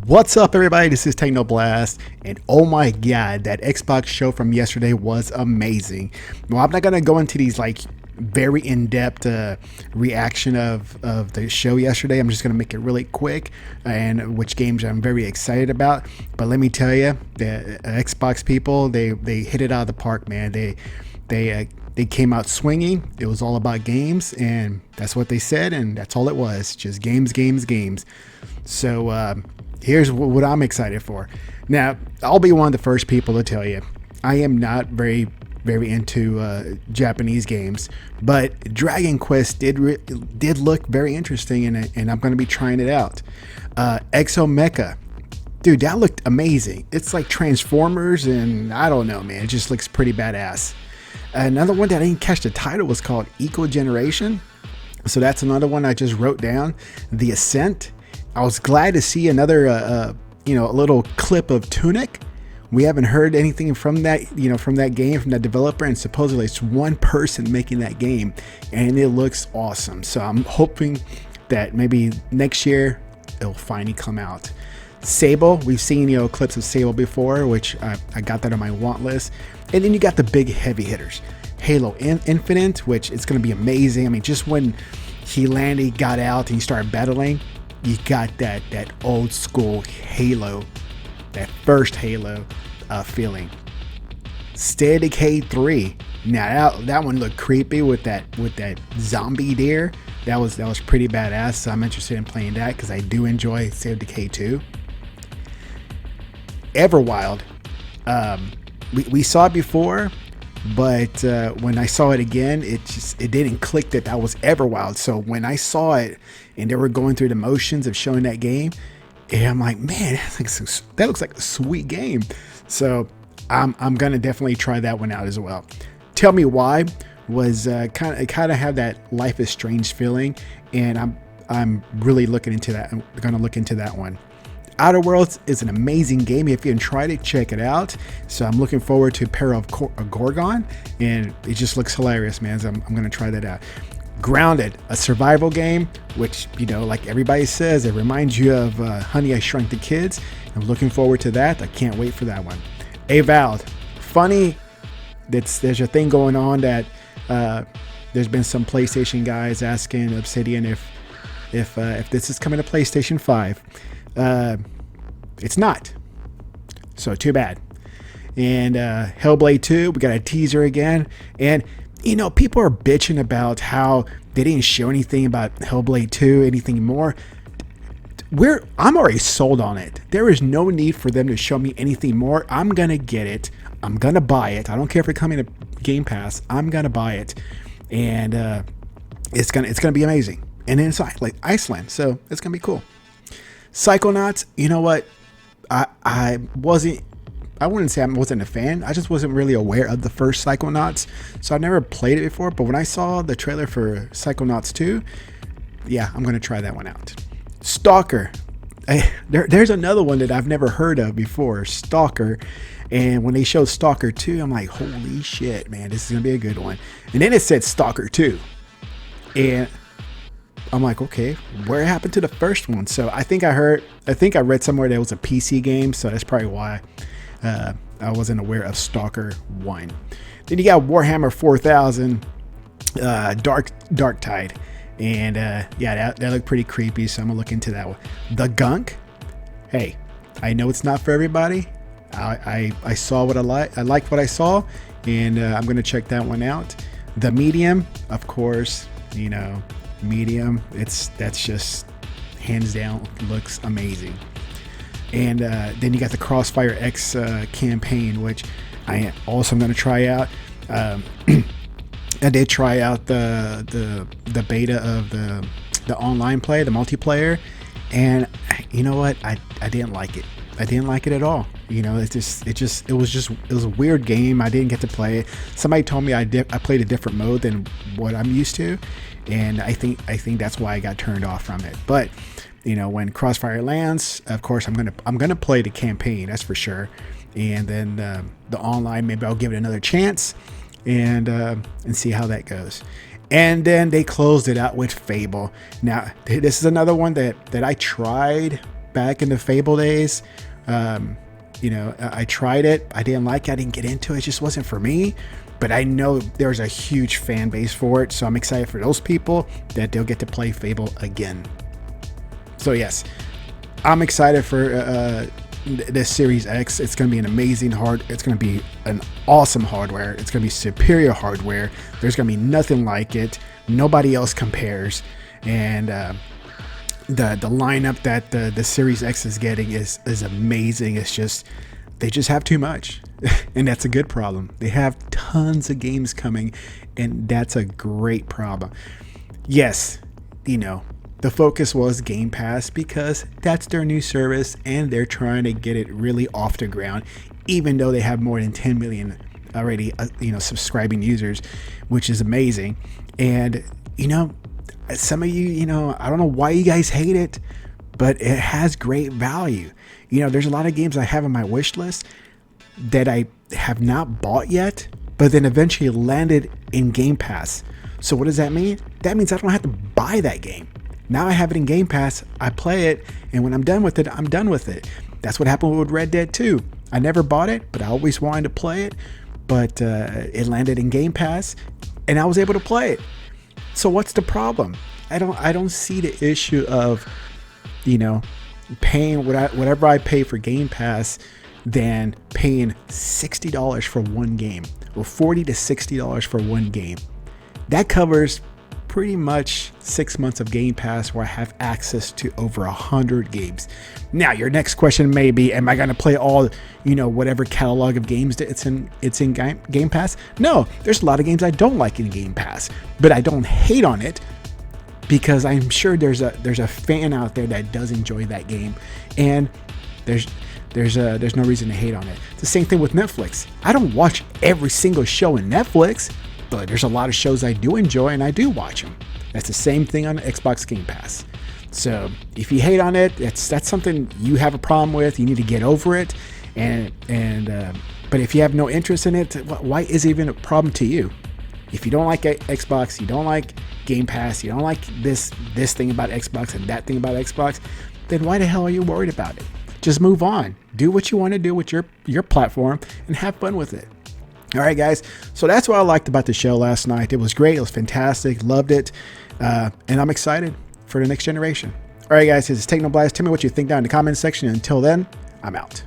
What's up, everybody? This is TeknoBlast, and oh my god, that Xbox show from yesterday was amazing. Well, I'm not gonna go into these like very in-depth reaction of the show yesterday. I'm just gonna make it really quick, and which games I'm very excited about. But let me tell you, the Xbox people, they hit it out of the park, man. They came out swinging. It was all about games, and that's what they said, and that's all it was. Just games, games, games. So here's what I'm excited for. Now, I'll be one of the first people to tell you, I am not very into Japanese games, but Dragon Quest did look very interesting, and I'm going to be trying it out. Exo Mecha. Dude, that looked amazing. It's like Transformers, and I don't know, man. It just looks pretty badass. Another one that I didn't catch the title was called Eco Generation. So that's another one I just wrote down. The Ascent. I was glad to see another, a little clip of Tunic. We haven't heard anything from that, from that game, from that developer, and supposedly it's one person making that game, and it looks awesome. So I'm hoping that maybe next year it'll finally come out. Sable, we've seen clips of Sable before, which I got that on my want list. And then you got the big heavy hitters, Halo Infinite, which is going to be amazing. I mean, just when he got out and he started battling, you got that old school Halo, that first Halo feeling. State of Decay 3. Now that one looked creepy with that zombie deer. That was pretty badass. So I'm interested in playing that because I do enjoy State of Decay 2. Everwild. We saw it before, but when I saw it again, it didn't click that was Everwild. So when I saw it and they were going through the motions of showing that game, and I'm like, man, that looks like a sweet game. So I'm gonna definitely try that one out as well. Tell Me Why was kind of have that Life is Strange feeling, and I'm really looking into that. I'm gonna look into that one. Outer Worlds is an amazing game. If you haven't tried it, check it out. So I'm looking forward to Peril of Gorgon, and it just looks hilarious, man. So I'm going to try that out. Grounded, a survival game, which, like everybody says, it reminds you of Honey, I Shrunk the Kids. I'm looking forward to that. I can't wait for that one. Avowed, funny. There's a thing going on that there's been some PlayStation guys asking Obsidian if this is coming to PlayStation 5. It's not, so too bad. And Hellblade 2, we got a teaser again, and people are bitching about how they didn't show anything about Hellblade 2, anything more. I'm already sold on it. There is no need for them to show me anything more. I'm gonna get it. I'm gonna buy it. I don't care if it's coming to Game Pass. I'm gonna buy it, and it's gonna be amazing. And then it's like Iceland, so it's gonna be cool. Psychonauts, you know what? I wouldn't say I wasn't a fan. I just wasn't really aware of the first Psychonauts, so I've never played it before. But when I saw the trailer for Psychonauts 2, yeah, I'm gonna try that one out. Stalker, there's another one that I've never heard of before, Stalker. And when they showed Stalker 2, I'm like, holy shit, man, this is gonna be a good one. And then it said Stalker 2, and I'm like, okay, where happened to the first one? So I think I read somewhere that it was a PC game, so that's probably why I wasn't aware of Stalker 1. Then you got Warhammer 4000 Dark Tide, and that looked pretty creepy, so I'm gonna look into that one. The Gunk, hey, I know it's not for everybody. I saw what I liked what I saw, and I'm gonna check that one out. The Medium, of course, Medium, that's just hands down looks amazing. And then you got the Crossfire X campaign, which I also am going to try out. I did try out the beta of the online play, the multiplayer, and you know what, I didn't like it. I didn't like it at all. It was a weird game. I didn't get to play it. Somebody told me I played a different mode than what I'm used to, and I think that's why I got turned off from it. But when Crossfire lands, of course I'm gonna play the campaign, that's for sure. And then the online, maybe I'll give it another chance and see how that goes. And then they closed it out with Fable. Now this is another one that I tried back in the Fable days. You know, I tried it. I didn't like it. I didn't get into it. It just wasn't for me. But I know there's a huge fan base for it. So I'm excited for those people that they'll get to play Fable again. So yes, I'm excited for this Series X. It's going to be an amazing it's going to be an awesome hardware. It's going to be superior hardware. There's going to be nothing like it. Nobody else compares. And the lineup that the Series X is getting is amazing. It's just, they just have too much. And that's a good problem. They have tons of games coming, and that's a great problem. Yes, you know, the focus was Game Pass because that's their new service and they're trying to get it really off the ground, even though they have more than 10 million already, subscribing users, which is amazing. And, you know, some of you, I don't know why you guys hate it, but it has great value. You know, there's a lot of games I have on my wish list that I have not bought yet, but then eventually landed in Game Pass. So what does that mean? That means I don't have to buy that game. Now I have it in Game Pass, I play it, and when I'm done with it, I'm done with it. That's what happened with Red Dead 2. I never bought it, but I always wanted to play it, but it landed in Game Pass, and I was able to play it. So what's the problem? I don't see the issue of, paying whatever I pay for Game Pass than paying $60 for one game, or $40 to $60 for one game. That covers pretty much 6 months of Game Pass where I have access to over 100 games. Now, your next question may be, am I going to play all, whatever catalog of games that it's in Game Pass? No, there's a lot of games I don't like in Game Pass, but I don't hate on it because I'm sure there's a fan out there that does enjoy that game, and there's no reason to hate on it. It's the same thing with Netflix. I don't watch every single show in Netflix, but there's a lot of shows I do enjoy and I do watch them. That's the same thing on Xbox Game Pass. So if you hate on it, that's something you have a problem with. You need to get over it. But if you have no interest in it, why is it even a problem to you? If you don't like Xbox, you don't like Game Pass, you don't like this thing about Xbox and that thing about Xbox, then why the hell are you worried about it? Just move on. Do what you want to do with your platform and have fun with it. All right, guys. So that's what I liked about the show last night. It was great. It was fantastic. Loved it. And I'm excited for the next generation. All right, guys. This is TeknoBlast. Tell me what you think down in the comments section. Until then, I'm out.